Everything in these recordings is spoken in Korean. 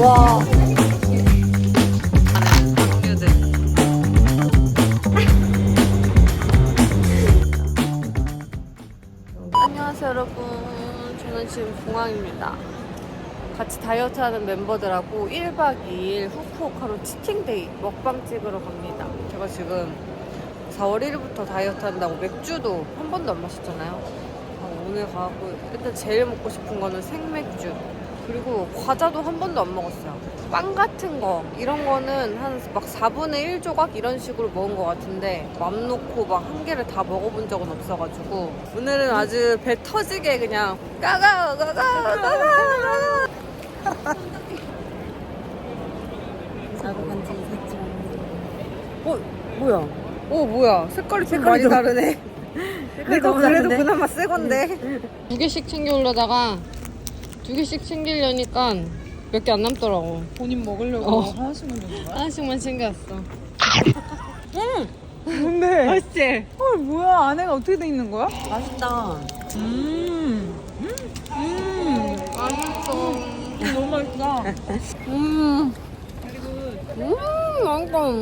와. 안녕하세요 여러분. 저는 지금 공항입니다. 같이 다이어트하는 멤버들하고 1박 2일 후쿠오카로 치팅데이 먹방 찍으러 갑니다. 제가 지금 4월 1일부터 다이어트 한다고 맥주도 한 번도 안 마셨잖아요. 오늘 가고 일단 제일 먹고 싶은 거는 생맥주, 그리고 과자도 한 번도 안 먹었어요. 빵 같은 거 이런 거는 한 막 4분의 1 조각 이런 식으로 먹은 것 같은데 맘 놓고 막 한 개를 다 먹어본 적은 없어가지고 오늘은 아주 배 터지게 그냥 까가 나도 반지 샀지만. 뭐야? 뭐야? 색깔이 좀 많이 다르네. 색깔이 너무 그래도 다른데? 그나마 새 건데. 2개씩 챙겨오려다가 2개씩 챙기려니까 몇 개 안 남더라고. 본인 먹으려고 어. 하나씩만 준 거야? 하나씩만 챙겼어. 뭔데? 맛있지? 헐 뭐야, 안에가 어떻게 돼 있는 거야? 맛있다. 맛있어. 너무 맛있다. 맛있다.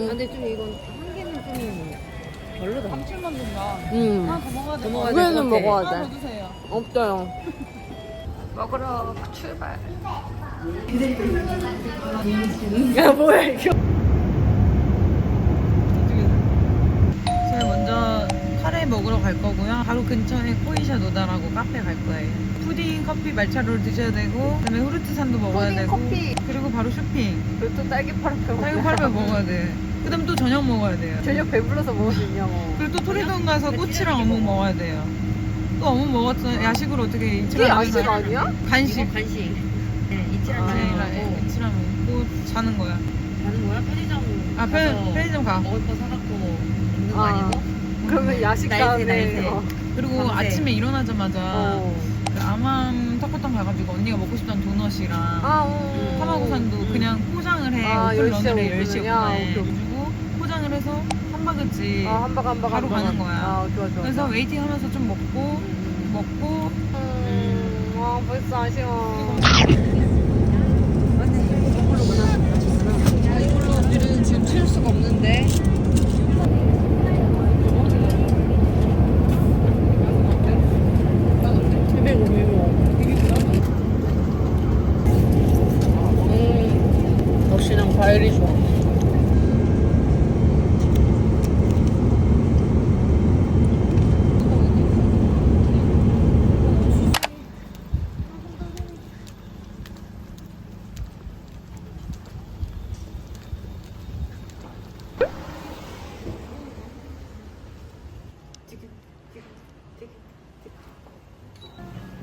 근데 좀 이건 한 개는 좀 별로다. 감칠맛 돈다. 하나 더 먹어야 돼. 먹어야 돼. 우리는 먹어야 하나 돼. 더 주세요. 없어요. 먹으러 출발. 야 뭐야 이거? 저희 먼저 카레 먹으러 갈 거고요. 바로 근처에 코이샤 노다라고 카페 갈 거예요. 푸딩, 커피, 말차를 드셔야 되고, 그다음에 후르츠산도 먹어야 푸딩, 되고, 커피. 그리고 바로 쇼핑. 그리고 또 딸기 파르페 딸기 팔배 먹어야 돼. 그다음 또 저녁 먹어야 돼요. 저녁 배불러서 먹을 수 있냐고. 그리고 또 토리돈 가서 꼬치랑 어묵 먹어야 돼요. 또 어묵 먹었잖아요. 야식으로 어떻게 이게 이치라면 야식 아니야? 간식. 이거 간식. 네, 이치라면 먹고 이치라면 먹고 자는 거야. 가는 거야? 편의점 아, 가서 편의점 가. 먹을 거 사갖고 먹는 거 아. 아니고? 그러면 야식 날새, 다음에 날새. 그리고 밤새. 아침에 일어나자마자 그 아맘 턱구탕 가가지고 언니가 먹고 싶던 도넛이랑 타마고산도 그냥 포장을 해. 아, 오픈 10시에 런을해. 10시에 오픈이야? 오픈해. 오케이. 그리고 포장을 해서 한바그지 한박 바로 가는 거야. 아 좋아. 그래서 웨이팅 하면서 좀 먹고 와 벌써 아쉬워. 이걸로 우리는 지금 칠 수가 없는데. 역시 난 과일이 좋아.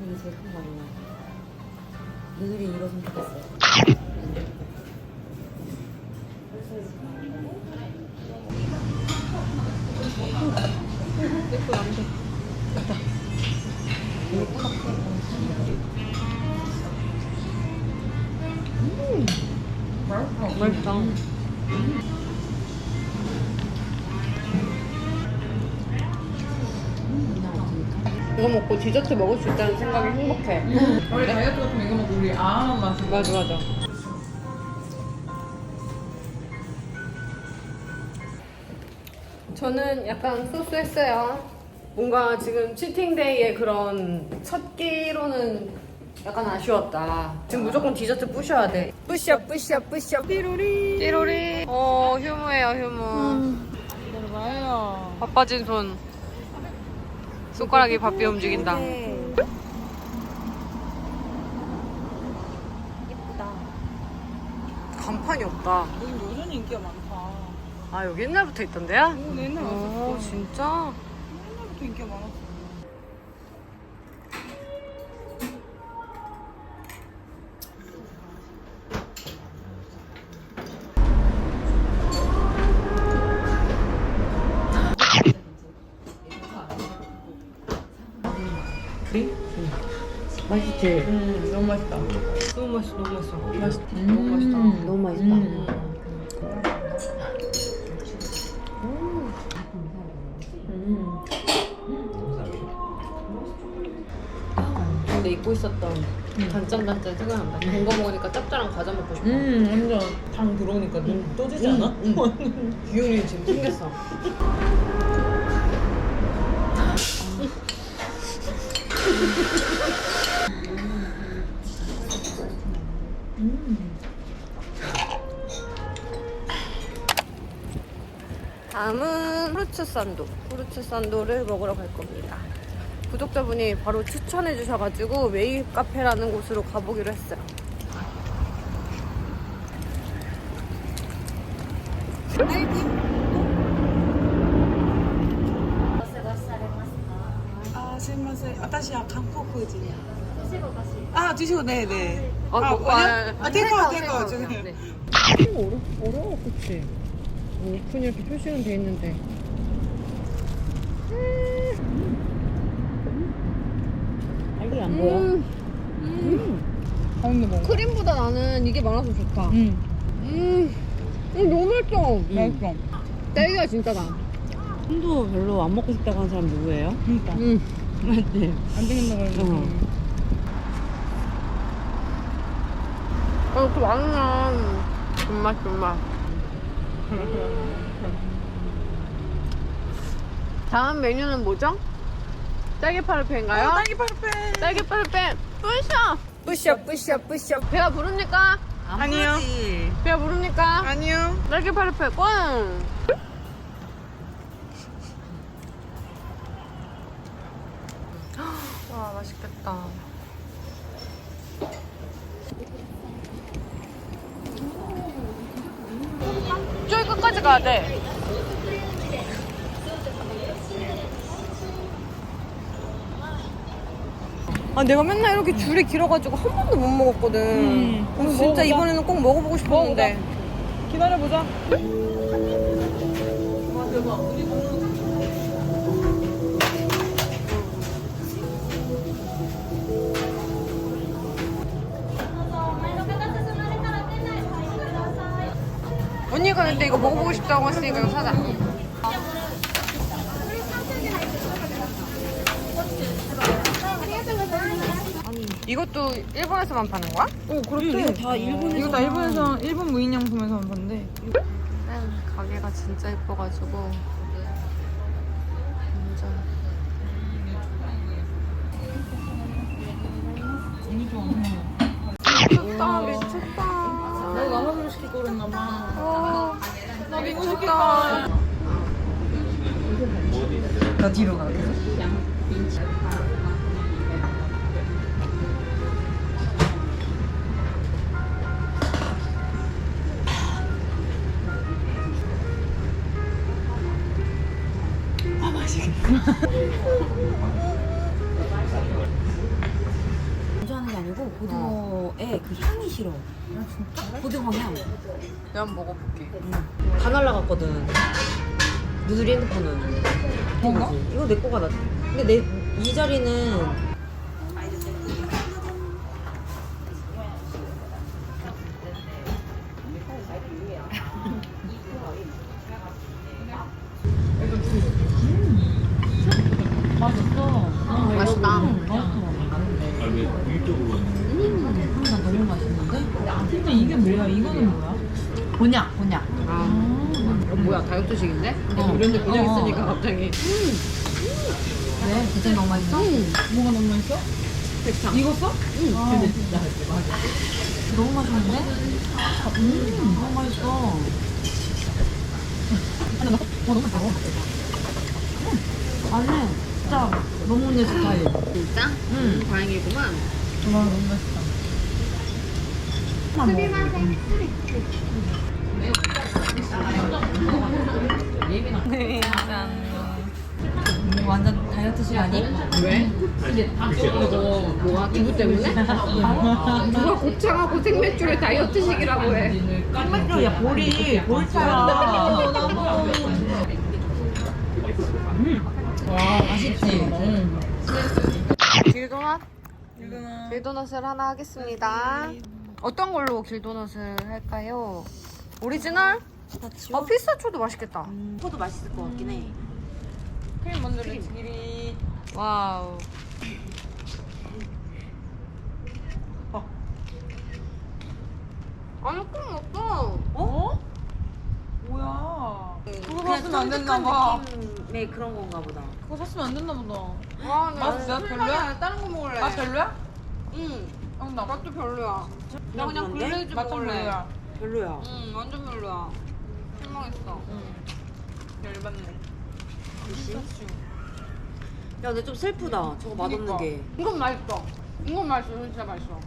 이게 제일 큰 거구나. 늘이 이거 선택했어요. 맛있다. 이거 먹고 디저트 먹을 수 있다는 생각이 행복해. 원래 다이어트 같으면 이거 먹고 우리 아만 마시고. 맞아. 저는 약간 소스했어요. 뭔가 지금 치팅데이의 그런 첫 끼로는 약간 아쉬웠다. 지금 무조건 디저트 부셔야 돼. 부셔. 띠로리. 휴무예요, 휴무. 뭐예요? 바빠진 손. 손가락이 바삐 움직인다. 예쁘다. 간판이 없다. 여기 여전히 인기가 많다. 아, 여기 옛날부터 있던데요? 오, 내 옛날 왔었어. 진짜? 옛날부터 인기가 많았어. 맛있지? 너무 맛있다. 너무 맛있어. 너무 맛있다. 너무 맛있다. 근데 잊고 있었던 단짠 생각난다. 된 거 먹으니까 짭짤한 과자 먹고 싶어. 완전 당 들어오니까 눈 떠지지 않아? 기운이 지금 생겼어. 다음은 후르츠 산도. 후르츠 산도를 먹으러 갈 겁니다. 구독자분이 바로 추천해 주셔가지고 웨이브 카페라는 곳으로 가보기로 했어요. 아, 스미마세. 아타시야 한국인이야. 드시고 네네. 테이크아웃. 네. 어려워, 그치? 오픈 이렇게 표시는 돼 있는데. 알기 안 보여. 가운데 먹어. 크림보다 나는 이게 많아서 좋다. 너무 맛있어. 맛있어. 딸기가 진짜 나. 손도 별로 안 먹고 싶다고 하는 사람 누구예요? 그러니까. 맞지? 안 되겠다고 했는데. 이렇게 많으면 존맛. 다음 메뉴는 뭐죠? 딸기 파르페인가요? 딸기 파르페. 딸기 파르페 뿌셔. 배가 부릅니까? 아니요. 배가 부릅니까? 아니요. 딸기 파르페 꽝! 와, 맛있겠다. 저기 끝까지 가야 돼. 내가 맨날 이렇게 줄이 길어가지고 한 번도 못 먹었거든. 그래서 진짜 먹어보자. 이번에는 꼭 먹어보고 싶었는데. 기다려보자. 언니가 근데 이거 먹어보고 싶다고 했으니까 이거 사자. 이것도 일본에서만 파는 거야? 그렇대. 이거 다 일본에서. 이거 다 일본에서, 일본 무인양품에서만 봤는데. 가게가 진짜 예뻐가지고 완전. 미쳤다. 내가 라면을 시킬 거랬나봐. 나 미쳤다. 나 뒤로 가. 좋아하는 게 아니고 고등어의 그 향이 싫어. 고등어 향. 내가 한번 먹어볼게. 다 날라갔거든. 누들이 핸드폰은. 뭔가? 이거 내 거가 나. 근데 이 자리는 맛있다. 너무 맛있는데? 근데 이게 뭐야? 이거는 뭐야? 곤약. 뭐야, 다이어트식인데? 어. 이런데 그냥 어. 있으니까 갑자기. 왜? 진짜 너무 맛있어? 뭐가 너무 맛있어? 백탕. 익었어? 너무 맛있는데? 너무 맛있어. 너무 맛있어. 아니, 진짜 너무 내 스타일. 진짜? 다행이구만. 와, 너무 맛있다. 이거 완전 다이어트식 아니? 왜? 이거 뭐가 기부 때문에? 누가 곱창하고 생맥주를 다이어트식이라고 해. 생맥주야, 볼이 볼차야. 와, 맛있지? 길도넛? 길도넛을 하나 하겠습니다. 어떤 걸로 길도넛을 할까요? 오리지널? 피스타치오도 맛있겠다. 그것도 맛있을 것 같긴 해. 크림 먼저 길이. 와우. 아니 끝났어. 어? 뭐야? 그거 그냥 샀으면 안 됐나 봐. 쫀득한 느낌의 그런 건가 보다. 그거 샀으면 안 됐나 보다. 아, 맛있어? 별로야? 다른 거 먹을래. 아 별로야? 응. 나 맛도 별로야. 나 그냥 그런데? 블레이즈 맛좀 먹을래. 별로야. 별로야. 응, 완전 별로야. 실망했어. 열받네. 야, 근데 좀 슬프다. 저거 맛없는 그니까. 게. 이건 맛있어. 이건 맛있어. 진짜 맛있어.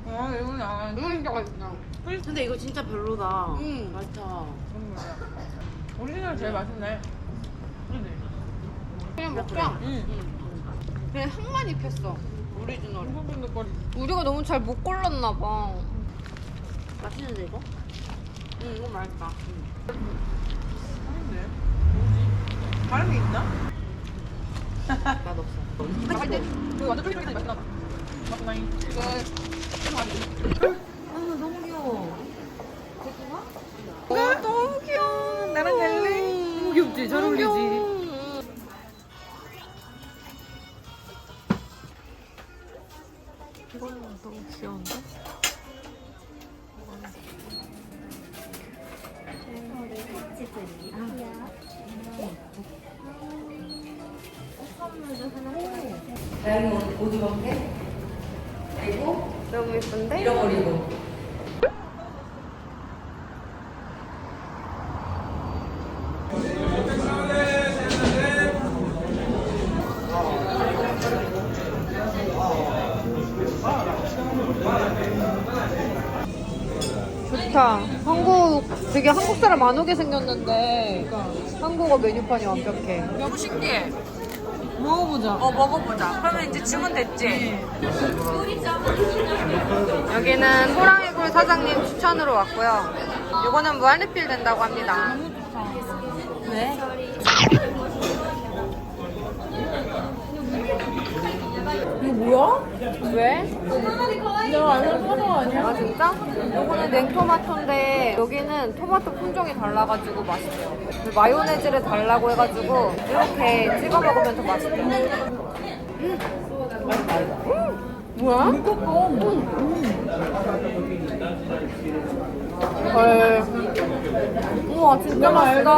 아 이건 안. 이건 진짜 맛있어. 근데 이거 진짜 별로다. 맛있다. 그런 거야. 오리지널 제일 맛있네. 그지? 그냥 먹자. 응. 그냥 향만 입혔어. 오리지널. 엄청 쫀득거리. 우리가 너무 잘 못 골랐나 봐. 맛있는데, 이거? 응, 이건 맛있다. 맛있네. 뭐지? 다른 게 있나? 맛없어. 맛있대. 그 완전 쫄깃쫄깃한 맛이 나다. 맛나잉. 아, 너무 귀여워. 너무 귀여워. 나랑 갈래? 너무 귀엽지? 잘 어울리지? 이거는 너무 귀여운데? 다행히 옷 입었네? 그리고 너무 예쁜데? 잃어버리고. 좋다. 되게 한국 사람 안 오게 생겼는데 한국어 메뉴판이 완벽해. 너무 신기해. 먹어보자. 먹어보자. 그러면 이제 주문 됐지? 여기는 호랑이굴 사장님 추천으로 왔고요. 이거는 무한리필 된다고 합니다. 왜? 이거 뭐야? 왜? 내가 알던 사과 아니야? 아 진짜? 요거는 냉토마토인데 여기는 토마토 품종이 달라가지고 맛있대요. 그리고 마요네즈를 달라고 해가지고 이렇게 찍어 먹으면 더 맛있대요. 뭐야? 헐. 우와 진짜 맛있다.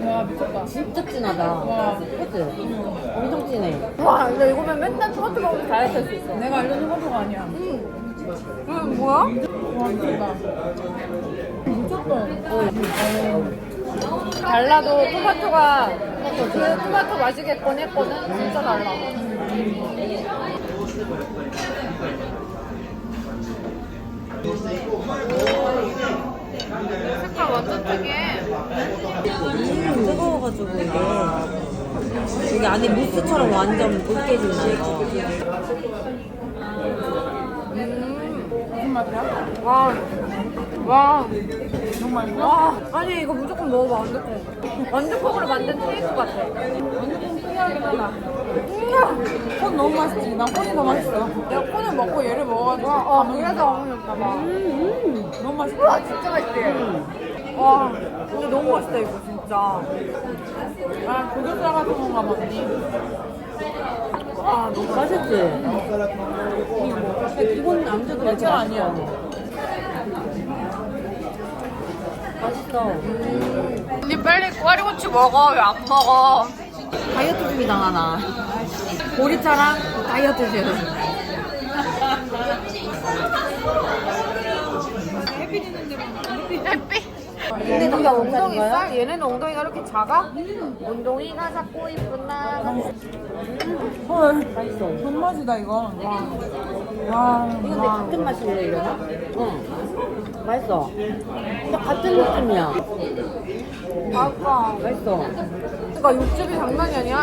와 미쳤다. 진짜 진하다. 그치? 엄청 진해. 와 근데 이거면 맨날 토마토 먹으면 다이어트 할 수 있어. 내가 알던 사과가 아니야. 이건 뭐야? 와 미쳤다. 미쳤다. 달라도 토마토가 그 토마토 맛이겠건 했거든? 진짜 달라. 색깔 완전 특이해. 뜨거워가지고 이게 안에 무스처럼 완전 으깨진다 이거. 무슨 맛이야? 와. 와. 너무 맛있어? 와. 아니, 이거 무조건 먹어봐, 완두콩. 완두콩으로 만든 케이크 같아. 완전 특이하긴 하다. 콘 너무 맛있지? 난 콘이 더 맛있어. 내가 콘을 먹고 얘를 먹어가지고 그래서 너무 좋다봐. 너무 맛있어. 우와, 진짜 맛있지? 와. 근데 너무 맛있다, 이거 진짜. 아 고급사 같은 건가 보니. 와 너무 맛있지? 기본 안주도 이렇게 야채가 아니야. 맛있어. 언니 빨리 꽈리고추 먹어. 왜 안 먹어? 다이어트 중이다 나나. 보리차랑 다이어트 중. 햇빛. 근데 네가 엉덩이 살? 얘네는 엉덩이가 이렇게 작아? 엉덩이가 작고 이쁜 나. 헐 맛있어. 존맛이다 이거. 와. 이건 내 같은 맛이래 이러나? 응. 맛있어. 딱 같은 느낌이야. 아까 맛있어. 그러니까 육즙이 장난이 아니야.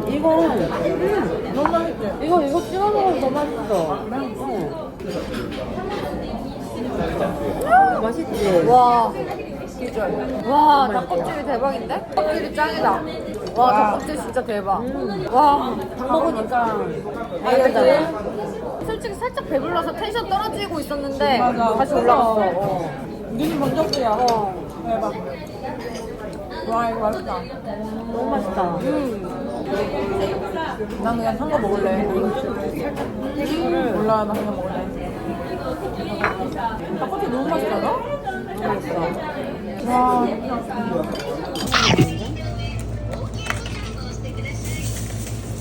이거 너무 맛있지? 이거 찍어 먹으면 더 맛있어. 응. 맛있지? 와. 와, 닭껍질이 대박인데? 닭껍질이 짱이다. 와, 닭껍질 진짜 대박. 와, 밥 먹으니까 다이어트. 솔직히 살짝 배불러서 텐션 떨어지고 있었는데 맞아. 다시 올라갔어. 우리는 먼저야. 대박. 와 이거 맛있다. 너무 맛있다. 난 그냥 산 거 먹을래. 몰라, 나 그냥 먹을래. 닭꼬치 너무 맛있다. 와.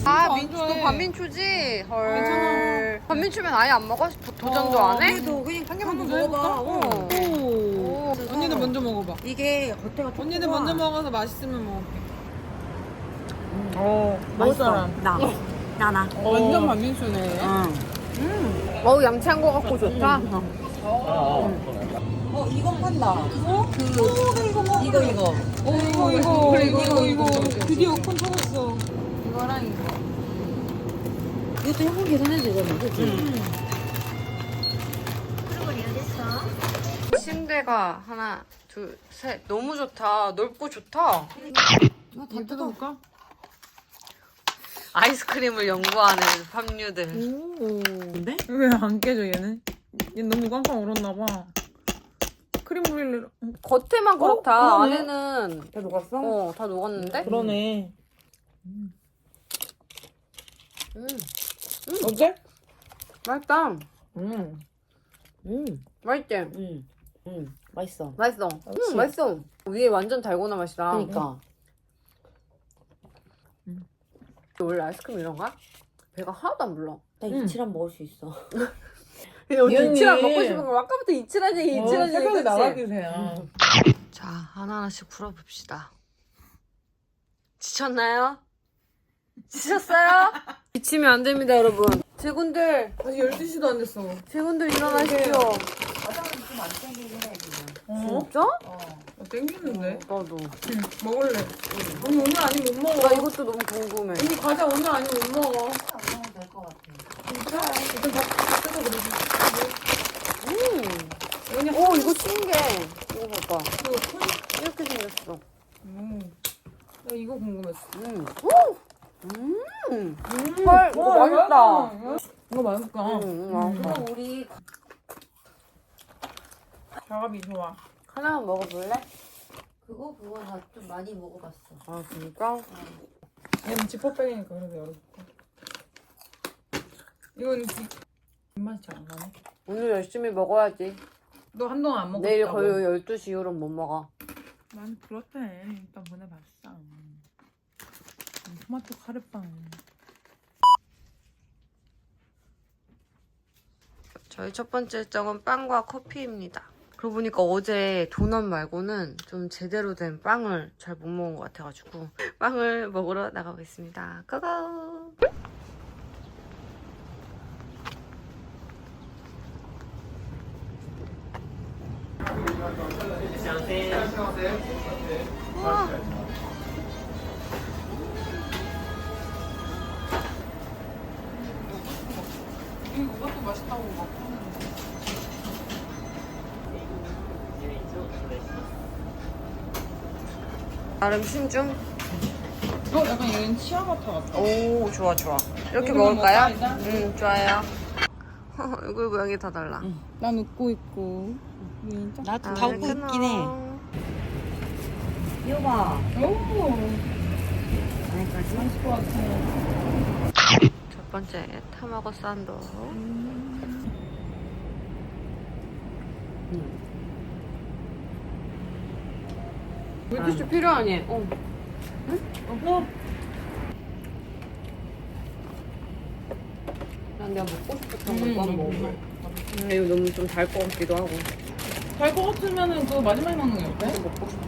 아, 민초, 너 반민초지? 헐. 괜찮아. 반민초면 아예 안 먹어? 도전도 안 해? 그래도 그냥 한 개만 더 한번 먹어봐. 먹어볼까? 어. 오. 언니는 먼저 먹어봐. 이게 겉에가 조금 언니는 먼저 먹어서 맛있으면 먹을게. 먹을 맛있어. 사람. 나. 완전 반민초네. 어우, 양치한 거 같고 좋다. 이거 판다. 이거. 이거. 드디어 콘 터졌어. 이거랑 이거. 이것도 현금 계산해도 되거든, 그치? 침대가 하나, 둘, 셋. 너무 좋다. 넓고 좋다. 다 이거 뜯어볼까? 아이스크림을 연구하는 팜유들. 근데? 왜 안 깨져 얘는? 얘 너무 깜짝 얼었나봐. 크림 브릴레. 겉에만 그렇다. 그러네. 안에는 다 녹았어? 다 녹았는데? 그러네. 음, 어때? 맛있다. 맛있지? 맛있어. 맛있어. 그렇지. 맛있어. 위에 완전 달고나 맛이다. 그러니까. 원래 아이스크림 이런가? 배가 하나도 안 불러. 나 이치란 먹을 수 있어. 근데 언니 미연이. 이치란 먹고 싶은 거 아까부터 이치란 얘기, 이치란 얘기. 새벽에 그치? 나가주세요. 자, 하나하나씩 풀어봅시다. 지쳤나요? 지쳤어요? 지치면 안 됩니다, 여러분. 제군들, 아직 12시도 안 됐어. 제군들 일어나십시오. 화장은 좀안 땡기긴 해, 그냥. 진짜? 땡기는데? 나도. 응, 먹을래. 언니 오늘 아니면 못 먹어. 나 이것도 너무 궁금해. 언니 과자 오늘 아니면 못 먹어. 안 먹어도 될 것 같아. 진짜? 일단 다 뜯어 그러지. 언니 오, 이거 신기해. 이거 봐봐. 이거 콘? 이렇게 생겼어. 나 이거 궁금했어. 오! 헐, 이거 맛있다. 이거 맛있다. 맛있다. 그럼 우리 자갑이 좋아. 하나만 먹어볼래? 그거 다 좀 많이 먹어봤어. 아, 진짜? 얘는 지퍼백이니까 그래도 열어줄게. 이건 입맛이 잘 안 가네. 오늘 열심히 먹어야지. 너 한동안 안 먹었다고. 내일 거의 12시 이후로는 못 먹어. 난 그렇대. 일단 보내봤어. 토마토 카레빵. 저희 첫 번째 일정은 빵과 커피입니다. 그러고 보니까 어제 도넛 말고는 좀 제대로 된 빵을 잘 못 먹은 것 같아가지고 빵을 먹으러 나가보겠습니다. 고고! 우와. 이것도 맛있다고 막. 나름 신중? 약간 얘는 치아바타 같아. 오, 좋아. 이렇게 여기만 먹을까요? 먹을까, 일단? 좋아요. 얼굴 모양이 다 달라. 난 웃고 있고. 나도 아, 다 웃고 있긴 해. 이거 봐. 오. 안에까지. 맛있을 것 같아. 첫 번째 타마고 산도. 물티슈 필요하니? 응? 난 내가 먹고 싶었던 거 한번 먹어봐. 이거 너무 좀 달 것 같기도 하고. 달것 같으면은 그거 마지막에 먹는 게 어때? 먹고 싶어.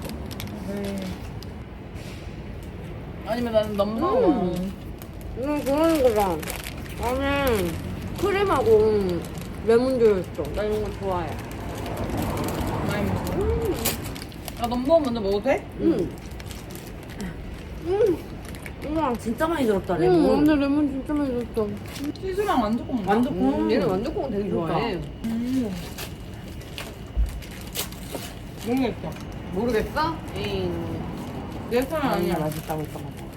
아니면 나는 넘버원. 그러는 거봐. 나는 크림하고 레몬 들어있어. 나 이런 거 좋아해. 많이 먹어. 아 넘버원 먼저 먹어도 돼? 이거랑 진짜 많이 들었다, 레몬. 완전 레몬 진짜 많이 들었어. 치즈랑 완두콩. 얘는 완두콩 되게 좋아해. 모르겠어. 모르겠어? 에이. 내 스타일 아니야. 맛있다고 했던 것 같아.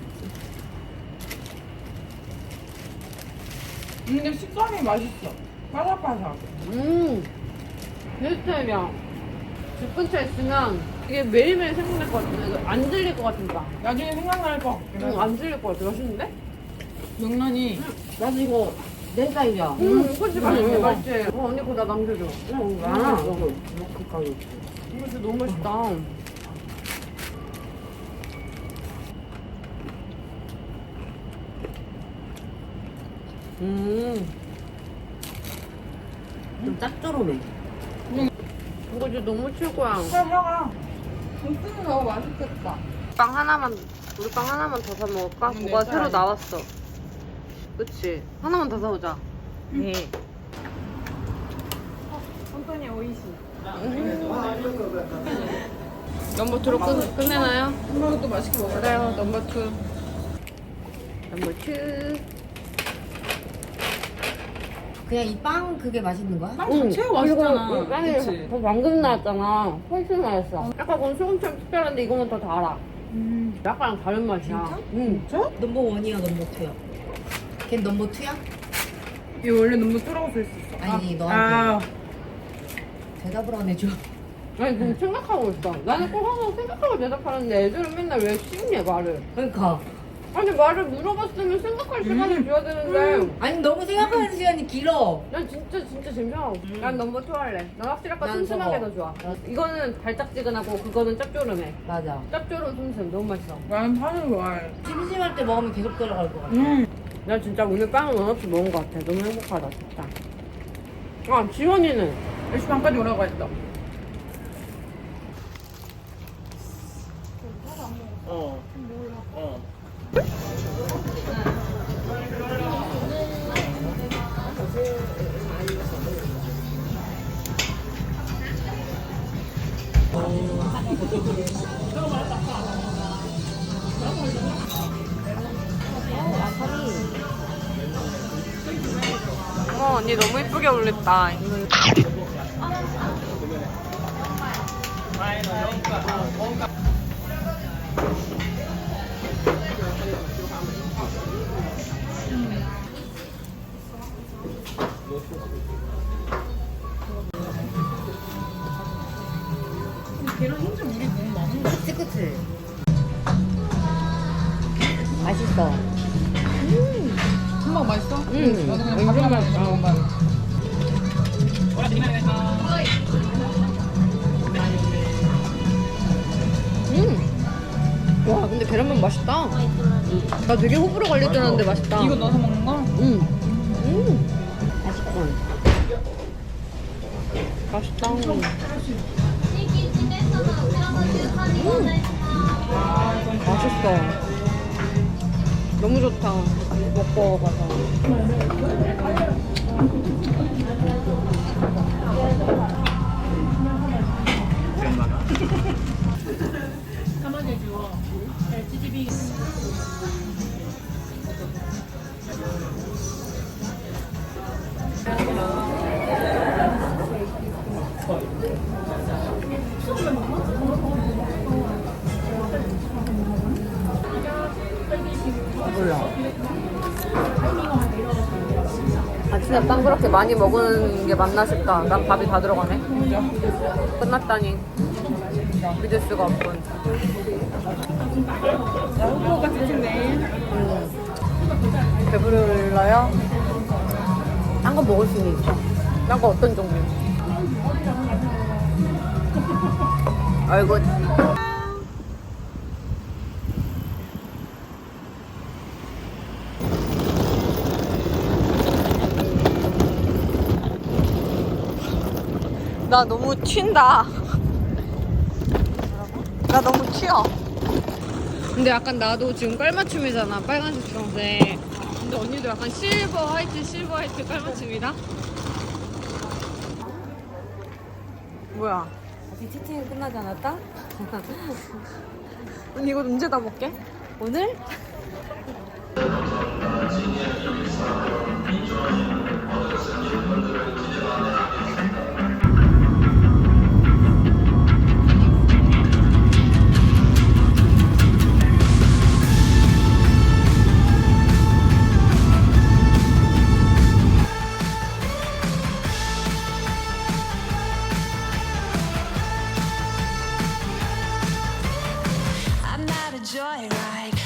근데 식감이 맛있어. 바삭바삭. 내 스타일이야. 집 근처에 있으면 이게 매일매일 생각날 것 같은데 이거 안 들릴 것 같은데. 나중에 생각날 것 같긴 해. 안 들릴 것 같아. 맛있는데? 명란이 나도 이거 내 스타일이야. 그치 맛있지 맛있지. 언니 그거 나 남겨줘. 많아. 이거 진짜 너무 맛있다. 좀 짭조름해. 이거 진짜 너무 최고야. 혀가 볶음이 너무 맛있겠다. 빵 하나만 우리 빵 하나만 더 사 먹을까? 내 뭐가 새로 스타일. 나왔어. 그치? 하나만 더 사오자. 네. 천천히 오이시. 넘버 2로 끝내나요? 햄버거도 맛있게 먹어요. 그래요. 넘버 2. 넘버 2. 그냥 이 빵 그게 맛있는 거야? 빵 자체가 맛있잖아. 이거 빵이 그치? 더 방금 나왔잖아. 훨씬 맛있어. 약간 그건 소금처럼 특별한데 이거는 더 달아. 약간 다른 맛이야. 진짜? 응. 넘버 원이야, 넘버 투야? 걘 넘버 투야? 이거 원래 너무 뚫어서 쓸 수 있어. 아니, 너한테. 아, 대답을 안 해줘. 아니 지금 생각하고 있어. 나는 꼭 항상 생각하고 대답하는데 애들은 맨날 왜 씹냐 말을. 그러니까. 아니 말을 물어봤으면 생각할 시간을 줘야 되는데. 아니, 너무 생각하는 시간이 길어. 난 진짜 재미없어. 난 넘버 2 할래. 난 확실히 아까 난 슴슴한 게 저거. 더 좋아. 이거는 달짝지근하고 그거는 짭조름해. 맞아. 짭조름 슴슴 너무 맛있어. 나는 파는 좋아해. 심심할 때 먹으면 계속 들어갈 것 같아. 나 진짜 오늘 빵을 원없이 먹은 것 같아. 너무 행복하다 진짜. 아 지원이는 10시 반까지 오라고 했어. 언니 너무 이쁘게 올렸다. 계란 진짜 물이 너무 많은 거 그치, 그치? 맛있어. 금방 맛있어? 나도 그냥 완전 밥이랑 맛있어. 먹는 거. 와 근데 계란만 맛있다. 나 되게 호불호 갈릴 줄 알았는데 맛있다. 이거 넣어서 먹는 거? 맛있다. 맛있어. 너무 좋다. 먹고 가서. 아침에 빵 그렇게 많이 먹은 게 맞나 싶다. 난 밥이 다 들어가네. 끝났다니. 믿을 수가 없군. 나 후보가 드시네. 배부르러요? 딴 거 먹을 수는 있어. 딴 거 어떤 종류? 아이고. 나 너무 튄다. 나 너무 튀어. 근데 약간 나도 지금 깔맞춤이잖아. 빨간색, 주황색. 근데 언니도 약간 실버 화이트 깔맞춤이다. 뭐야? 아직 채팅이 끝나지 않았다? 언니 이거 언제 다 먹게? 오늘? joyride.